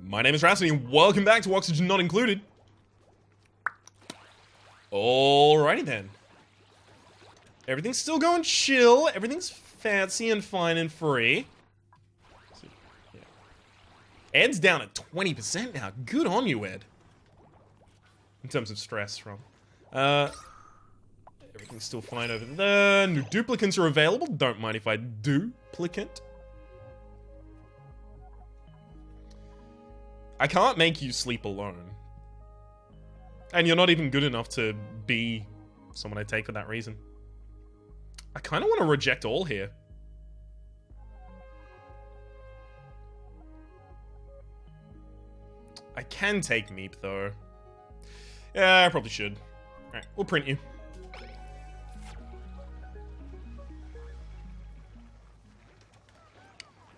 My name is Rhapsody, and welcome back to Oxygen Not Included. Alrighty then. Everything's still going chill. Everything's fancy and fine and free. So, yeah. Ed's down at 20% now. Good on you, Ed. In terms of stress from. Everything's still fine over there. New duplicants are available. Don't mind if I duplicate. I can't make you sleep alone. And you're not even good enough to be someone I take for that reason. I kind of want to reject all here. I can take Meep, though. Yeah, I probably should. Alright, we'll print you.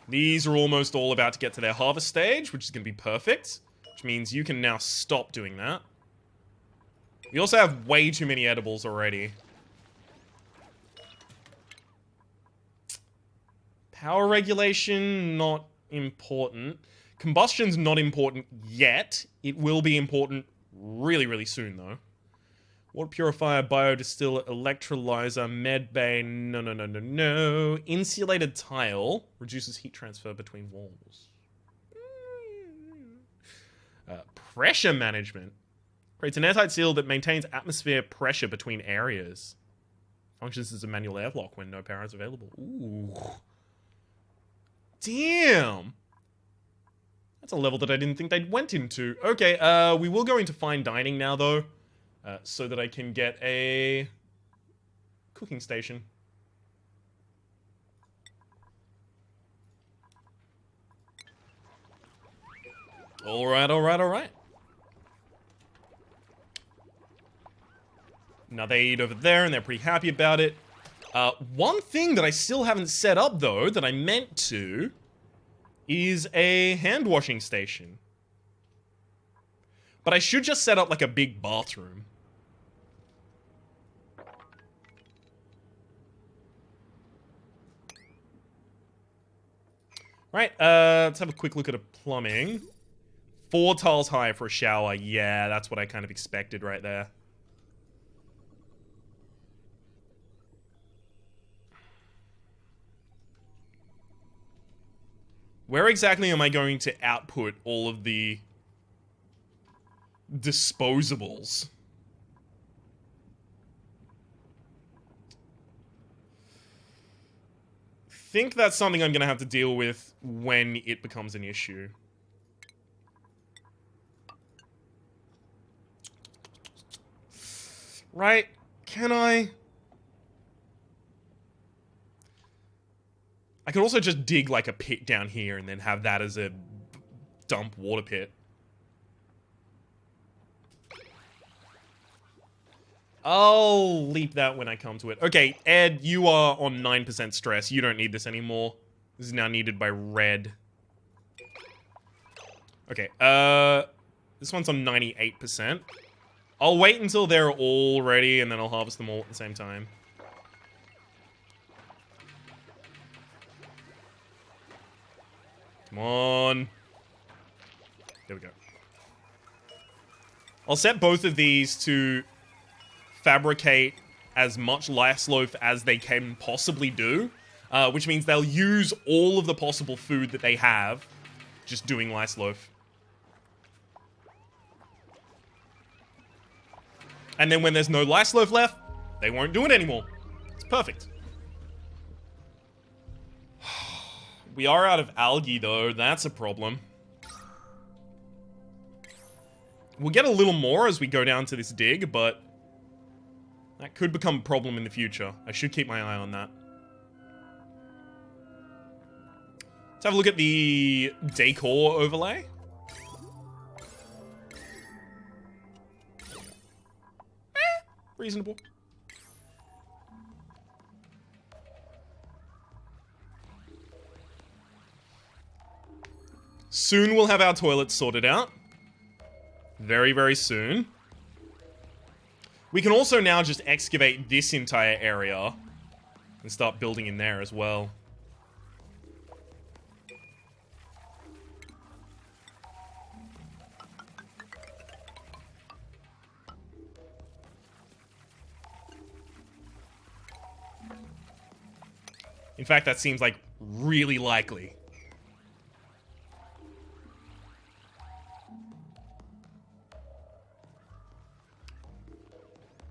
These are almost all about to get to their harvest stage, which is going to be perfect. Which means you can now stop doing that. We also have way too many edibles already. Power regulation, not important. Combustion's not important yet. It will be important really, really soon, though. Water purifier, biodistill, electrolyzer, medbay, no. Insulated tile reduces heat transfer between walls. Pressure management. Creates an airtight seal that maintains atmosphere pressure between areas. Functions as a manual airlock when no power is available. Ooh. Damn! That's a level that I didn't think they'd went into. Okay, we will go into fine dining now, though. So that I can get a cooking station. Alright. Now they eat over there and they're pretty happy about it. One thing that I still haven't set up, though, that I meant to, is a hand washing station. But I should just set up like a big bathroom. Right, let's have a quick look at a plumbing. 4 tiles high for a shower. Yeah, that's what I kind of expected right there. Where exactly am I going to output all of the disposables? I think that's something I'm going to have to deal with when it becomes an issue. Right? Can I? I could also just dig like a pit down here and then have that as a dump water pit. I'll leap that when I come to it. Okay, Ed, you are on 9% stress. You don't need this anymore. This is now needed by Red. Okay, this one's on 98%. I'll wait until they're all ready, and then I'll harvest them all at the same time. Come on. There we go. I'll set both of these to fabricate as much lice loaf as they can possibly do, which means they'll use all of the possible food that they have just doing lice loaf. And then when there's no lice loaf left, they won't do it anymore. It's perfect. We are out of algae, though. That's a problem. We'll get a little more as we go down to this dig, but that could become a problem in the future. I should keep my eye on that. Let's have a look at the decor overlay. Reasonable. Soon we'll have our toilets sorted out. Very, very soon. We can also now just excavate this entire area and start building in there as well. In fact, that seems like really likely.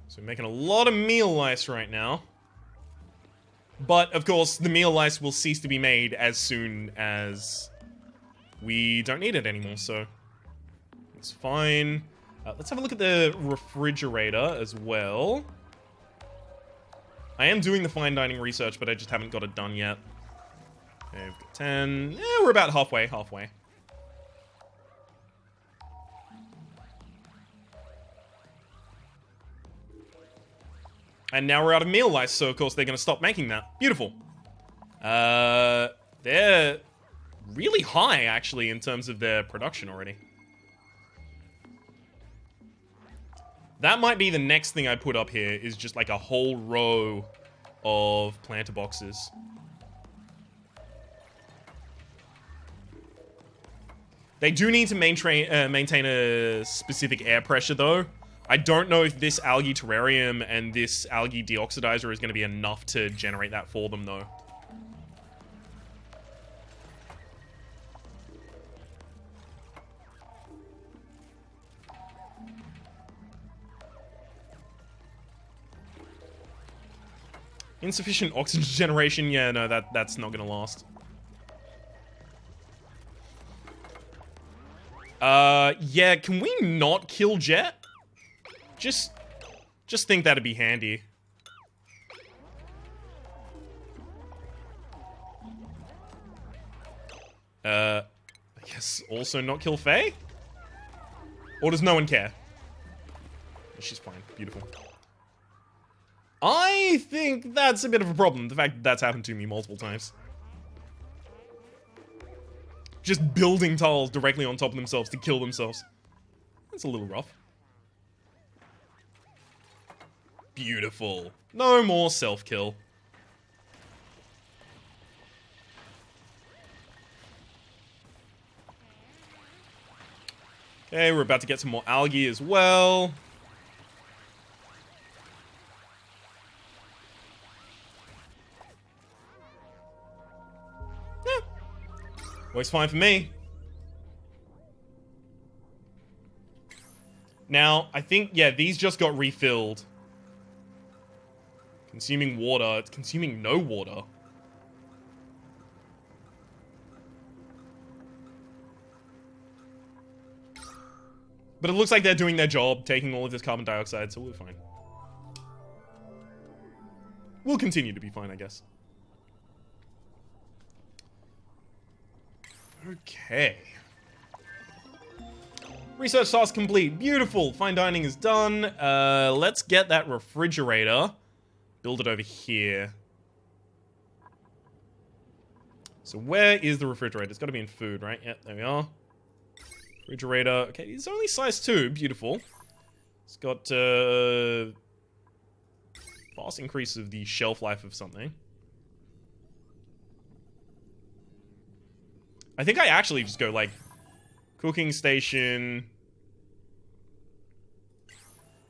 So we're making a lot of meal lice right now. But, of course, the meal lice will cease to be made as soon as we don't need it anymore, so it's fine. Let's have a look at the refrigerator as well. I am doing the fine dining research, but I just haven't got it done yet. Okay, we've got 10. Yeah, we're about halfway. And now we're out of meal lice, so of course they're going to stop making that. Beautiful. They're really high, actually, in terms of their production already. That might be the next thing I put up here, is just like a whole row of planter boxes. They do need to maintain a specific air pressure, though. I don't know if this algae terrarium and this algae deoxidizer is going to be enough to generate that for them, though. Insufficient oxygen generation? Yeah, no, that's not going to last. Yeah, can we not kill Jet? Just think that'd be handy. I guess also not kill Faye? Or does no one care? She's fine. Beautiful. I think that's a bit of a problem. The fact that that's happened to me multiple times. Just building tiles directly on top of themselves to kill themselves. That's a little rough. Beautiful. No more self-kill. Okay, we're about to get some more algae as well. Yeah. Works fine for me. Now, I think, yeah, these just got refilled. Consuming water. It's consuming no water. But it looks like they're doing their job, taking all of this carbon dioxide, so we're fine. We'll continue to be fine, I guess. Okay. Research task complete. Beautiful. Fine dining is done. Let's get that refrigerator. Build it over here. So where is the refrigerator? It's got to be in food, right? Yep, there we are. Refrigerator. Okay, it's only size 2. Beautiful. It's got fast increase of the shelf life of something. I think I actually just go like cooking station.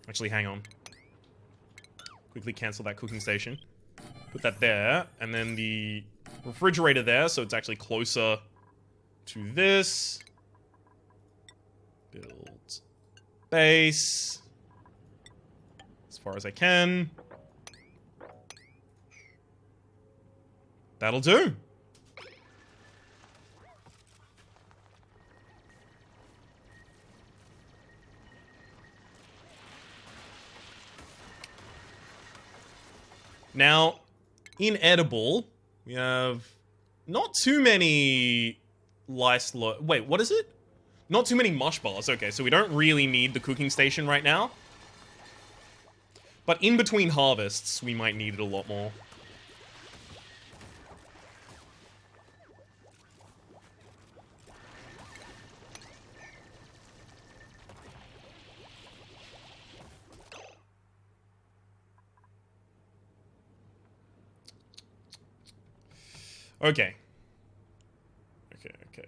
Actually, hang on. Quickly cancel that cooking station. Put that there, and then the refrigerator there, so it's actually closer to this. Build base as far as I can. That'll do. Now, in edible, we have not too many lice. Wait, what is it? Not too many mush bars. Okay, so we don't really need the cooking station right now. But in between harvests, we might need it a lot more. Okay. Okay.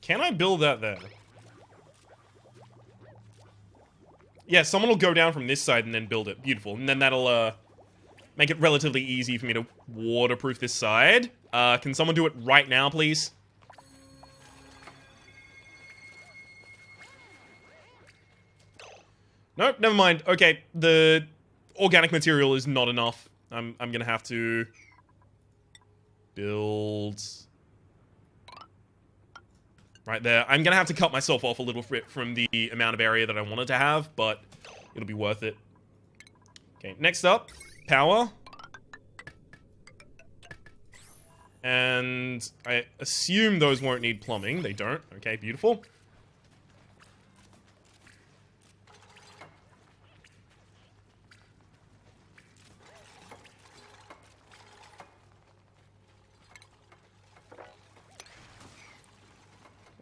Can I build that there? Yeah, someone will go down from this side and then build it. Beautiful. And then that'll make it relatively easy for me to waterproof this side. Can someone do it right now, please? Nope, never mind. Okay, the organic material is not enough. I'm gonna have to build right there. I'm gonna have to cut myself off a little bit from the amount of area that I wanted to have, but it'll be worth it. Okay, next up, power. And I assume those won't need plumbing. They don't. Okay, beautiful.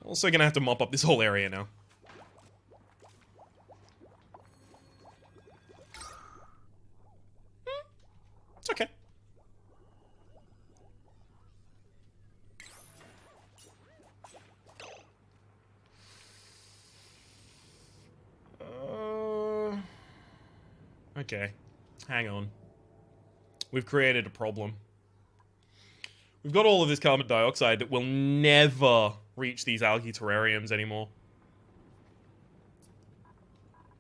Also gonna have to mop up this whole area now. It's okay. Okay. Hang on. We've created a problem. We've got all of this carbon dioxide that will never reach these algae terrariums anymore.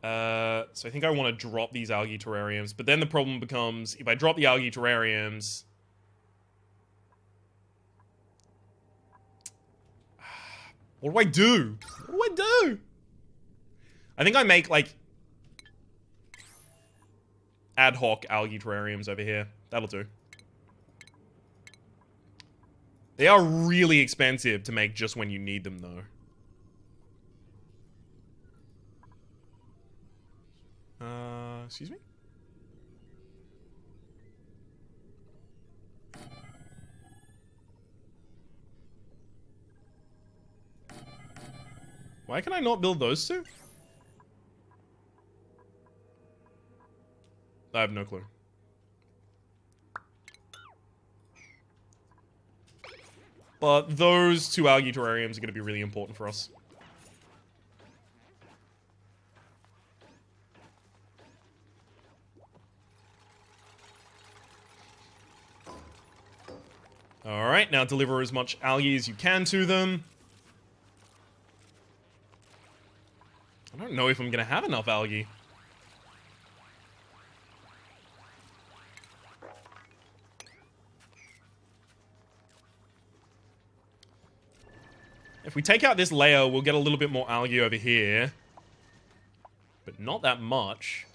So I think I want to drop these algae terrariums, but then the problem becomes, if I drop the algae terrariums... What do I do? What do I do? I think I make, like, ad hoc algae terrariums over here. That'll do. They are really expensive to make just when you need them, though. Excuse me? Why can I not build those two? I have no clue. But those two algae terrariums are going to be really important for us. Alright, now deliver as much algae as you can to them. I don't know if I'm going to have enough algae. If we take out this layer, we'll get a little bit more algae over here. But not that much.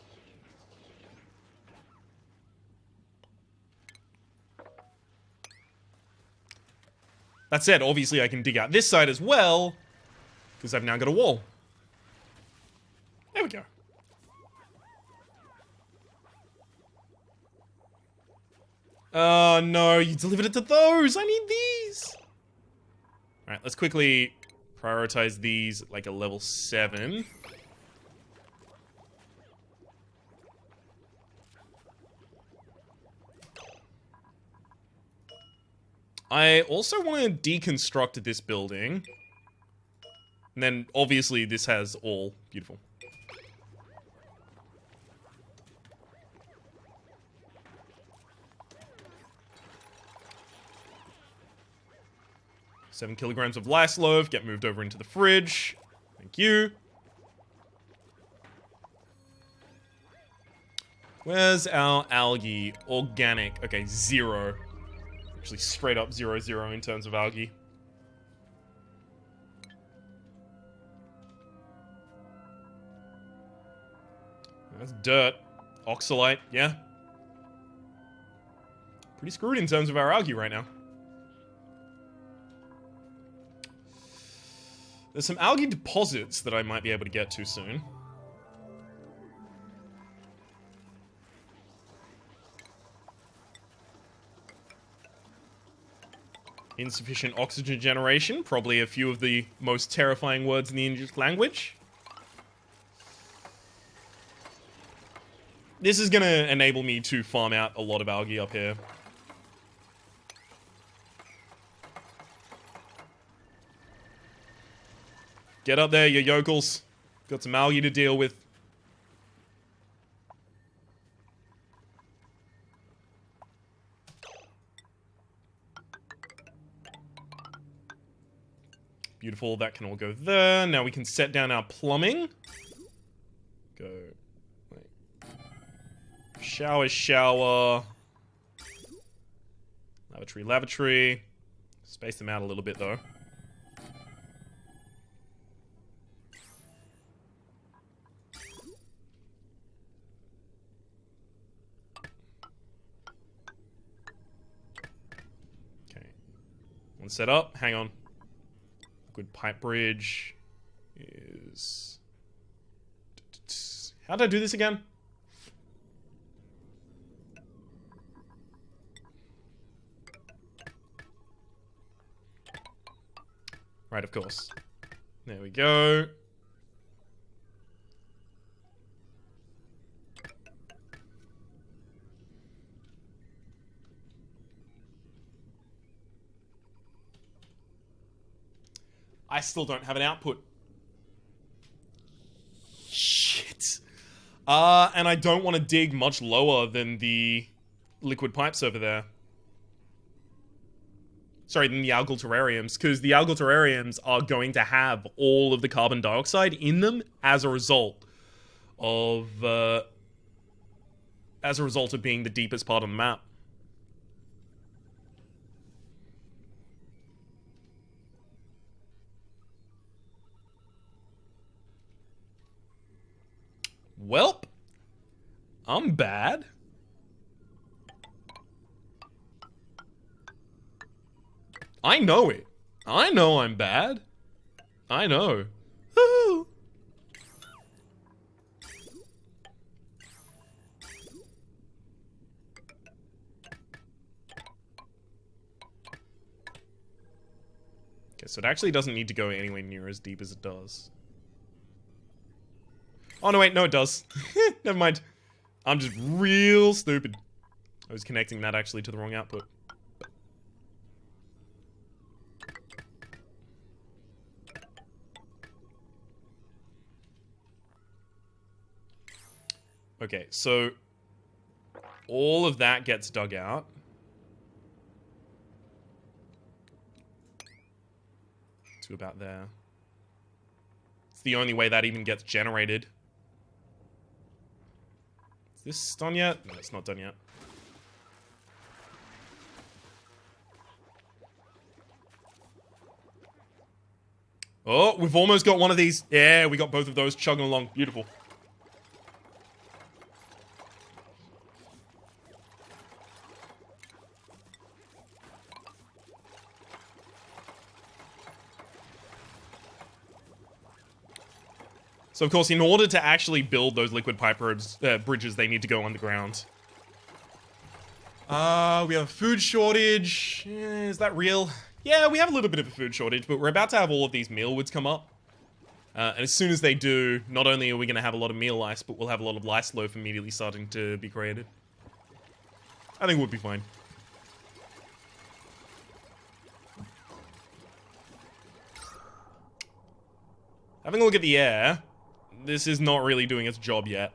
That said, obviously I can dig out this side as well, because I've now got a wall. There we go. Oh no, you delivered it to those! I need these! Alright, let's quickly prioritize these at like a level 7. I also want to deconstruct this building. And then, obviously, this has all. Beautiful. Seven kilograms of lice loaf get moved over into the fridge. Thank you. Where's our algae? Organic. Okay, 0. Actually, straight up 0, 0 in terms of algae. That's dirt. Oxalite, yeah. Pretty screwed in terms of our algae right now. There's some algae deposits that I might be able to get to soon. Insufficient oxygen generation, probably a few of the most terrifying words in the English language. This is gonna enable me to farm out a lot of algae up here. Get up there, you yokels. Got some algae to deal with. Beautiful, that can all go there. Now we can set down our plumbing. Go. Wait. Shower, shower. Lavatory, lavatory. Space them out a little bit, though. Okay. One set up. Hang on. Good pipe bridge is... How did I do this again? Right, of course. There we go. I still don't have an output. Shit. And I don't want to dig much lower than the liquid pipes over there. Sorry, than the algal terrariums, because the algal terrariums are going to have all of the carbon dioxide in them as a result of being the deepest part of the map. Welp, I'm bad. I know it. I know I'm bad. I know. Woo! Okay, so it actually doesn't need to go anywhere near as deep as it does. Oh, no, wait, no, it does. Never mind. I'm just real stupid. I was connecting that actually to the wrong output. Okay, so all of that gets dug out. To about there. It's the only way that even gets generated. Is this done yet? No, it's not done yet. Oh, we've almost got one of these. Yeah, we got both of those chugging along. Beautiful. So, of course, in order to actually build those liquid pipe bridges, they need to go underground. We have a food shortage. Is that real? Yeah, we have a little bit of a food shortage, but we're about to have all of these mealwoods come up. And as soon as they do, not only are we going to have a lot of meal ice, but we'll have a lot of lice loaf immediately starting to be created. I think we'll be fine. Having a look at the air, this is not really doing its job yet.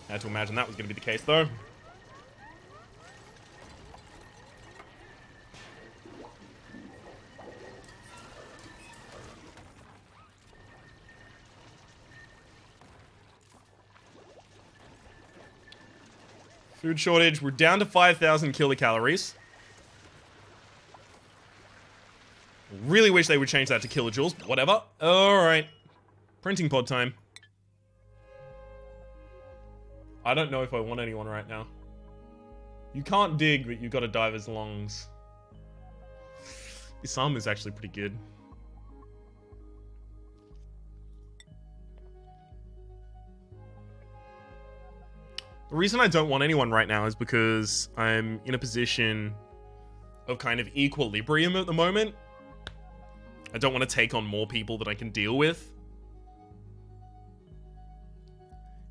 I had to imagine that was going to be the case, though. Food shortage. We're down to 5,000 kilocalories. Really wish they would change that to kilojoules, but whatever. Alright. Printing pod time. I don't know if I want anyone right now. You can't dig, but you've got a diver's lungs. This arm is actually pretty good. The reason I don't want anyone right now is because I'm in a position of kind of equilibrium at the moment. I don't want to take on more people that I can deal with.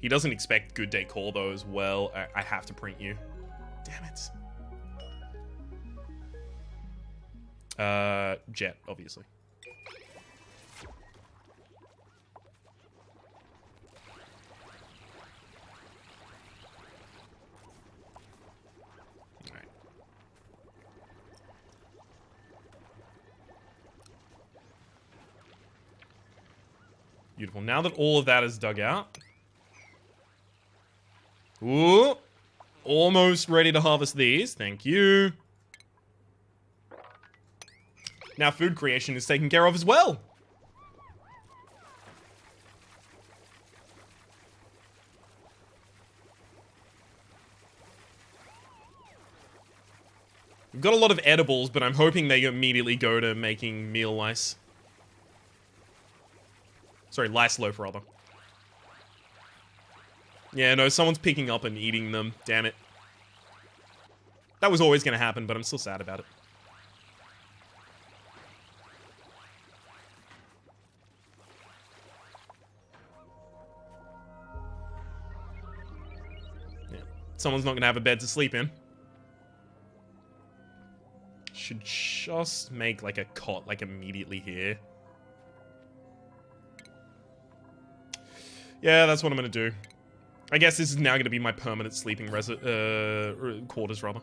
He doesn't expect good decor though as well. I have to print you. Damn it. Jet, obviously. Beautiful. Now that all of that is dug out. Ooh. Almost ready to harvest these. Thank you. Now food creation is taken care of as well. We've got a lot of edibles, but I'm hoping they immediately go to making meal lice. Sorry, lice loaf, rather. Yeah, no, someone's picking up and eating them. Damn it. That was always going to happen, but I'm still sad about it. Yeah. Someone's not going to have a bed to sleep in. Should just make, like, a cot, like, immediately here. Yeah, that's what I'm going to do. I guess this is now going to be my permanent sleeping quarters, rather.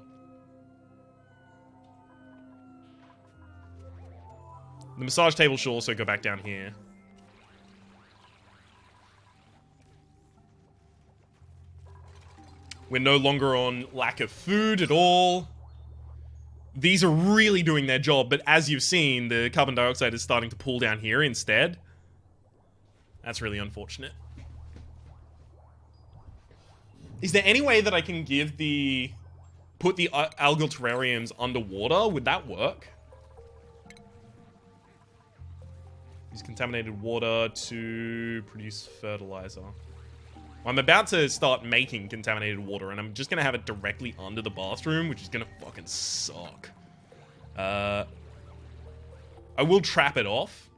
The massage table should also go back down here. We're no longer on lack of food at all. These are really doing their job, but as you've seen, the carbon dioxide is starting to pool down here instead. That's really unfortunate. Is there any way that I can give the... put the algal terrariums underwater? Would that work? Use contaminated water to produce fertilizer. Well, I'm about to start making contaminated water, and I'm just gonna have it directly under the bathroom, which is gonna fucking suck. I will trap it off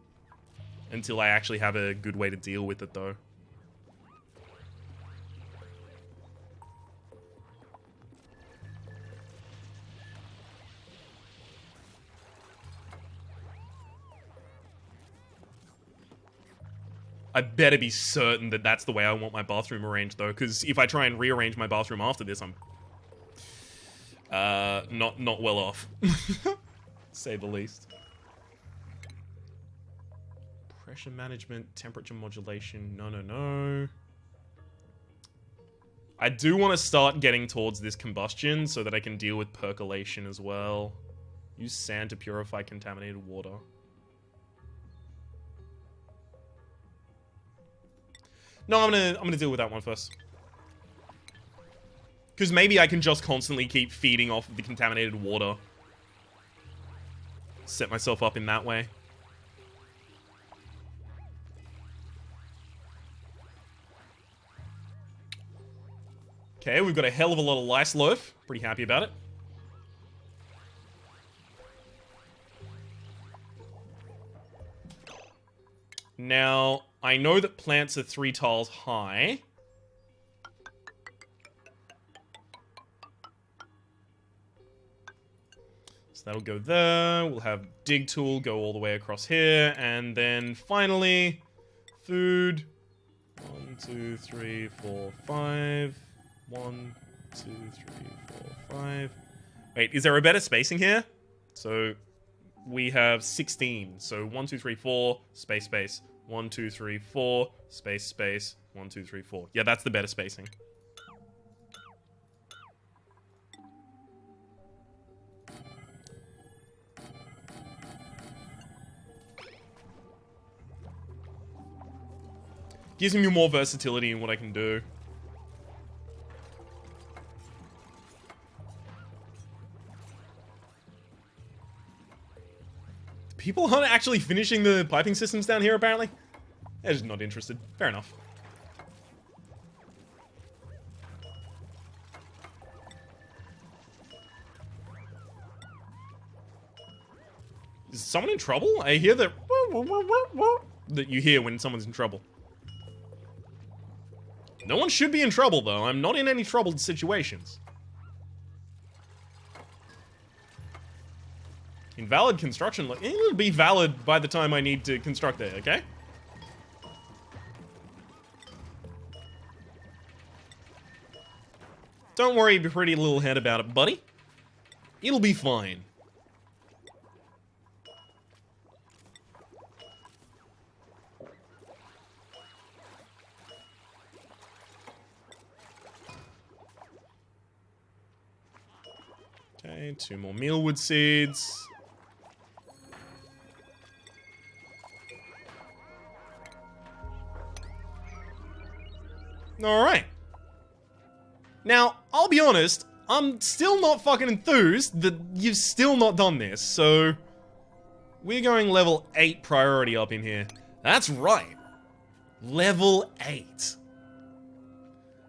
until I actually have a good way to deal with it, though. I better be certain that that's the way I want my bathroom arranged, though, because if I try and rearrange my bathroom after this, I'm not well off, say the least. Pressure management, temperature modulation. No. I do want to start getting towards this combustion so that I can deal with percolation as well. Use sand to purify contaminated water. No, I'm gonna deal with that one first. Because maybe I can just constantly keep feeding off of the contaminated water. Set myself up in that way. Okay, we've got a hell of a lot of lice loaf. Pretty happy about it. Now, I know that plants are 3 tiles high. So that'll go there. We'll have dig tool go all the way across here. And then finally, food. 1, 2, 3, 4, 5. 1, 2, 3, 4, 5. Wait, is there a better spacing here? So we have 16. So 1, 2, 3, 4, space, space. 1, 2, 3, 4, space, space. 1, 2, 3, 4. Yeah, that's the better spacing. Gives me more versatility in what I can do. People aren't actually finishing the piping systems down here, apparently. They're just not interested. Fair enough. Is someone in trouble? I hear that you hear when someone's in trouble. No one should be in trouble, though. I'm not in any troubled situations. Invalid construction. It'll be valid by the time I need to construct it, okay? Don't worry your pretty little head about it, buddy. It'll be fine. Okay, 2 more mealwood seeds. Alright. Now, I'll be honest, I'm still not fucking enthused that you've still not done this, so... We're going level 8 priority up in here. That's right. Level 8.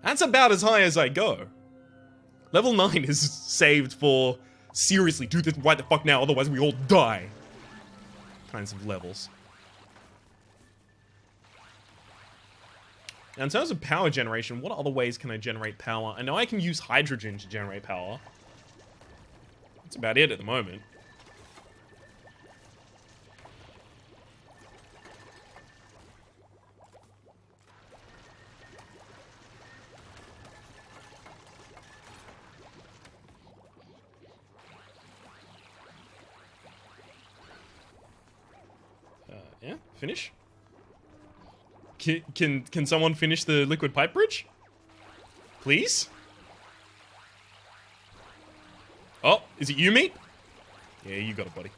That's about as high as I go. Level 9 is saved for, seriously, do this right the fuck now, otherwise we all die. Kinds of levels. Now, in terms of power generation, what other ways can I generate power? I know I can use hydrogen to generate power. That's about it at the moment. Yeah, finish. Can someone finish the liquid pipe bridge? Please? Oh, is it you, meat? Yeah, you got it, buddy.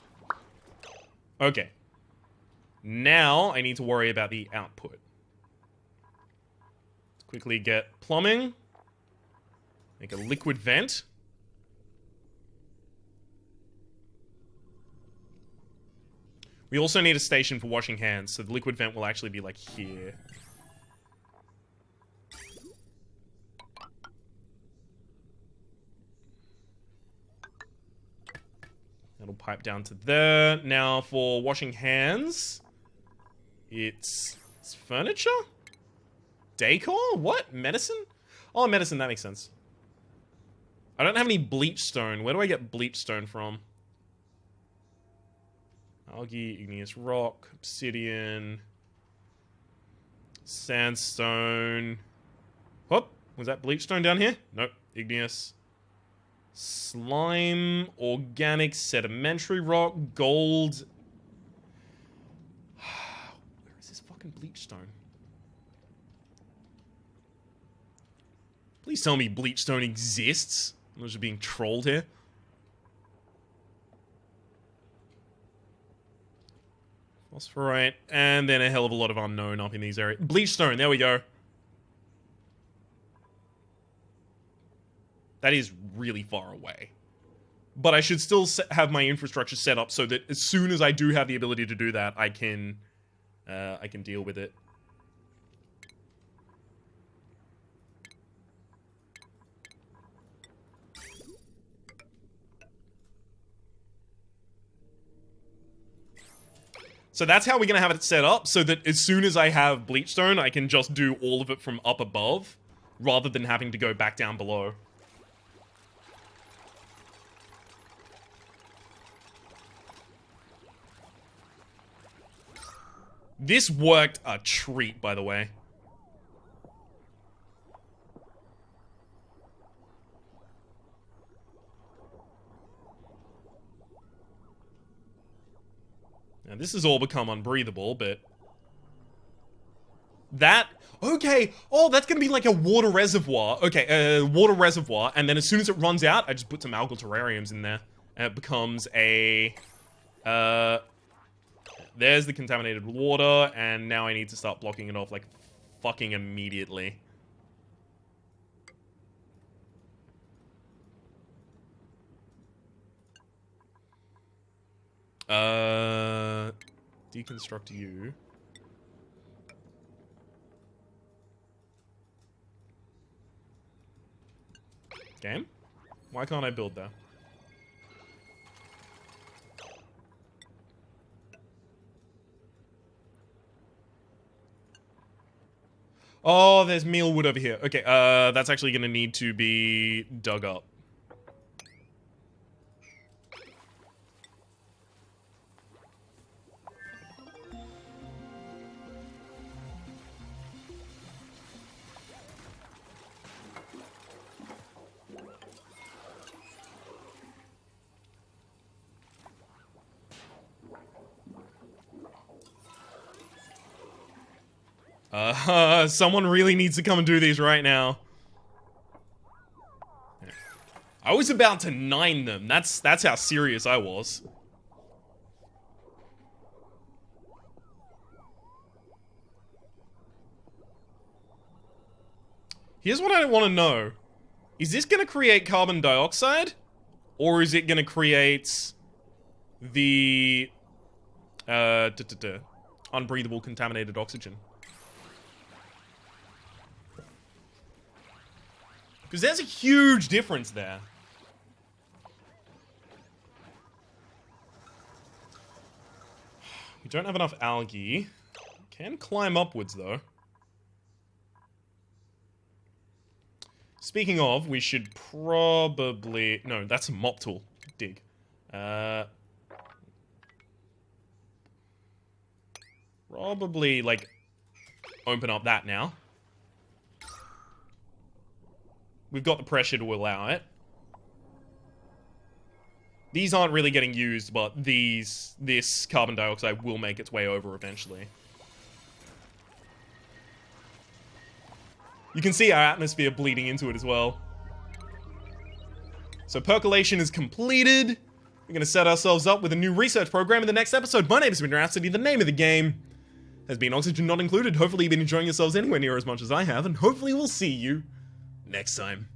Okay. Now I need to worry about the output. Let's quickly get plumbing. Make a liquid vent. We also need a station for washing hands, so the liquid vent will actually be like here. That'll pipe down to there. Now for washing hands, it's furniture? Decor? What? Medicine? Oh, medicine, that makes sense. I don't have any bleach stone. Where do I get bleach stone from? Algae, igneous rock, obsidian, sandstone. Whoop, was that bleach stone down here? Nope, igneous. Slime, organic, sedimentary rock, gold. Where is this fucking bleach stone? Please tell me bleach stone exists. I'm just being trolled here. Phosphorite, and then a hell of a lot of unknown up in these areas. Bleachstone, there we go. That is really far away. But I should still have my infrastructure set up so that as soon as I do have the ability to do that, I can deal with it. So that's how we're going to have it set up, so that as soon as I have bleachstone, I can just do all of it from up above, rather than having to go back down below. This worked a treat, by the way. Now, this has all become unbreathable, but... That... Okay! Oh, that's gonna be like a water reservoir. Okay, water reservoir, and then as soon as it runs out, I just put some algal terrariums in there. And it becomes a... There's the contaminated water, and now I need to start blocking it off, like, fucking immediately. Deconstruct you. Game? Why can't I build there? Oh, there's mealwood over here. Okay, that's actually gonna need to be dug up. Someone really needs to come and do these right now. I was about to 9 them. That's how serious I was. Here's what I want to know. Is this going to create carbon dioxide? Or is it going to create the unbreathable contaminated oxygen? Because there's a huge difference there. We don't have enough algae. Can climb upwards, though. Speaking of, we should probably... No, that's a mop tool. Dig. Probably, like, open up that now. We've got the pressure to allow it. These aren't really getting used, but this carbon dioxide will make its way over eventually. You can see our atmosphere bleeding into it as well. So percolation is completed. We're going to set ourselves up with a new research program in the next episode. My name has been Rhapsody. The name of the game has been Oxygen Not Included. Hopefully you've been enjoying yourselves anywhere near as much as I have, and hopefully we'll see you next time.